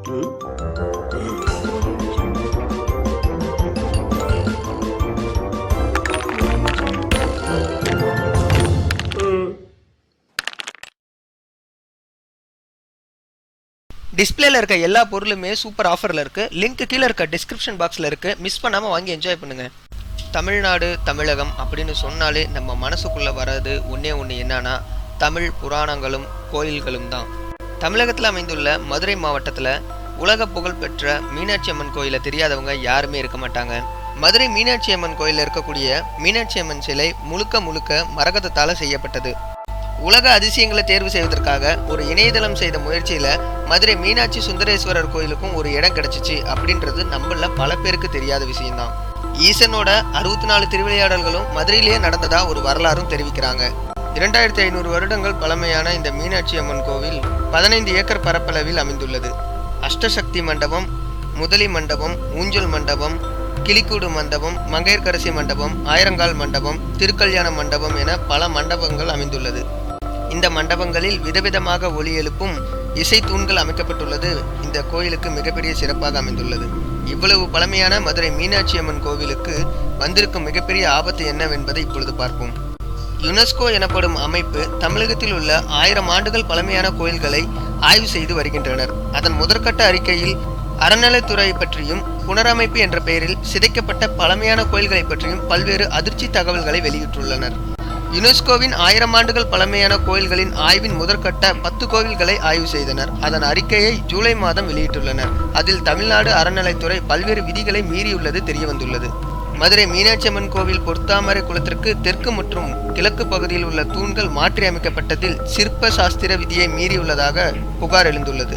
டிஸ்பிளேல இருக்க எல்லா பொருளுமே சூப்பர் ஆஃபர்ல இருக்கு. லிங்க் கீழே இருக்க டிஸ்கிரிப்ஷன் பாக்ஸ்ல இருக்கு. மிஸ் பண்ணாம வாங்கி என்ஜாய் பண்ணுங்க. தமிழ்நாடு தமிழகம் அப்படின்னு சொன்னாலே நம்ம மனசுக்குள்ள வர்றது ஒன்னே ஒன்று என்னன்னா தமிழ் புராணங்களும் கோயில்களும் தான். தமிழகத்தில் அமைந்துள்ள மதுரை மாவட்டத்தில் உலக புகழ்பெற்ற மீனாட்சி அம்மன் கோயிலை தெரியாதவங்க யாருமே இருக்க மாட்டாங்க. மதுரை மீனாட்சி அம்மன் கோயிலில் இருக்கக்கூடிய மீனாட்சி அம்மன் சிலை முழுக்க முழுக்க மரகதத்தால் செய்யப்பட்டது. உலக அதிசயங்களை தேர்வு செய்வதற்காக ஒரு இணையதளம் செய்த முயற்சியில மதுரை மீனாட்சி சுந்தரேஸ்வரர் கோயிலுக்கும் ஒரு இடம் கிடைச்சிச்சு அப்படின்றது நம்மள பல பேருக்கு தெரியாத விஷயம்தான். ஈசனோட 64 திருவிளையாடல்களும் மதுரையிலேயே நடந்ததா ஒரு வரலாறும் தெரிவிக்கிறாங்க. 2500 வருடங்கள் பழமையான இந்த மீனாட்சி அம்மன் கோவில் 15 ஏக்கர் பரப்பளவில் அமைந்துள்ளது. அஷ்டசக்தி மண்டபம், முதலி மண்டபம், ஊஞ்சல் மண்டபம், கிளிக்கூடு மண்டபம், மங்கையர்கரசி மண்டபம், ஆயிரங்கால் மண்டபம், திருக்கல்யாண மண்டபம் என பல மண்டபங்கள் அமைந்துள்ளது. இந்த மண்டபங்களில் விதவிதமாக ஒலி எழுப்பும் இசை தூண்கள் அமைக்கப்பட்டுள்ளது இந்த கோயிலுக்கு மிகப்பெரிய சிறப்பாக அமைந்துள்ளது. இவ்வளவு பழமையான மதுரை மீனாட்சி அம்மன் கோவிலுக்கு வந்திருக்கும் மிகப்பெரிய ஆபத்து என்னவென்பதை இப்பொழுது பார்ப்போம். யுனெஸ்கோ எனப்படும் அமைப்பு தமிழகத்தில் உள்ள 1000 ஆண்டுகள் பழமையான கோயில்களை ஆய்வு செய்து வருகின்றனர். அதன் முதற்கட்ட அறிக்கையில் அறநிலைத்துறை பற்றியும் புனரமைப்பு என்ற பெயரில் சிதைக்கப்பட்ட பழமையான கோயில்களை பற்றியும் பல்வேறு அதிர்ச்சி தகவல்களை வெளியிட்டுள்ளனர். யுனெஸ்கோவின் 1000 ஆண்டுகள் பழமையான கோயில்களின் ஆய்வின் முதற்கட்ட 10 கோவில்களை ஆய்வு செய்தனர். அதன் அறிக்கையை ஜூலை மாதம் வெளியிட்டுள்ளனர். அதில் தமிழ்நாடு அறநிலைத்துறை பல்வேறு விதிகளை மீறியுள்ளது தெரியவந்துள்ளது. மதுரை மீனாட்சி அம்மன் கோவில் பொற்தாமரை குளத்திற்கு தெற்கு மற்றும் கிழக்கு பகுதியில் உள்ள தூண்கள் மாற்றி அமைக்கப்பட்டதில் சிற்ப சாஸ்திர விதியை மீறியுள்ளதாக புகார் எழுந்துள்ளது.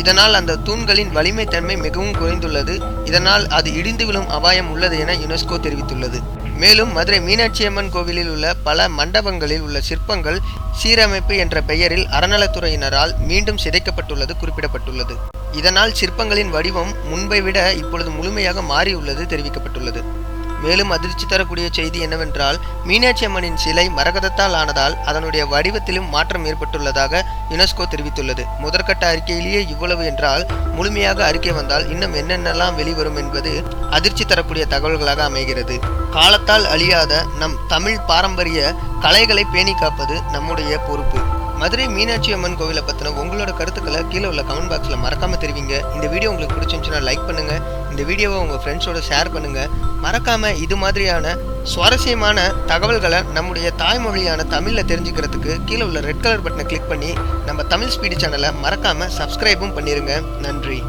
இதனால் அந்த தூண்களின் வலிமை தன்மை மிகவும் குறைந்துள்ளது. இதனால் அது இடிந்து விழும் அபாயம் உள்ளது என யுனெஸ்கோ தெரிவித்துள்ளது. மேலும் மதுரை மீனாட்சி அம்மன் கோவிலில் உள்ள பல மண்டபங்களில் உள்ள சிற்பங்கள் சீரமைப்பு என்ற பெயரில் அறநிலைத்துறையினரால் மீண்டும் சிதைக்கப்பட்டுள்ளது குறிப்பிடப்பட்டுள்ளது. இதனால் சிற்பங்களின் வடிவம் முன்பை விட இப்பொழுது முழுமையாக மாறியுள்ளது தெரிவிக்கப்பட்டுள்ளது. மேலும் அதிர்ச்சி தரக்கூடிய செய்தி என்னவென்றால் மீனாட்சி அம்மனின் சிலை மரகதத்தால் ஆனதால் அதனுடைய வடிவத்திலும் மாற்றம் ஏற்பட்டுள்ளதாக யுனெஸ்கோ தெரிவித்துள்ளது. முதற்கட்ட அறிக்கையிலேயே இவ்வளவு என்றால் முழுமையாக அறிக்கை வந்தால் இன்னும் என்னென்னலாம் வெளிவரும் என்பது அதிர்ச்சி தரக்கூடிய தகவல்களாக அமைகிறது. காலத்தால் அழியாத நம் தமிழ் பாரம்பரிய கலைகளை பேணி காப்பது நம்முடைய பொறுப்பு. மதுரை மீனாட்சி அம்மன் கோவிலை பற்றின உங்களோட கருத்துக்களை கீழே உள்ள கமெண்ட் பாக்ஸில் மறக்காம தெரிவிங்க. இந்த வீடியோ உங்களுக்கு பிடிச்சிருந்துச்சுன்னா லைக் பண்ணுங்க. இந்த வீடியோவை உங்கள் ஃப்ரெண்ட்ஸோட ஷேர் பண்ணுங்க. மறக்காம இது மாதிரியான சுவாரஸ்யமான தகவல்களை நம்முடைய தாய்மொழியான தமிழில் தெரிஞ்சுக்கிறதுக்கு கீழே உள்ள ரெட் கலர் பட்டனை கிளிக் பண்ணி நம்ம தமிழ் ஸ்பீடு சேனலை மறக்காம சப்ஸ்கிரைபும் பண்ணிருங்க. நன்றி.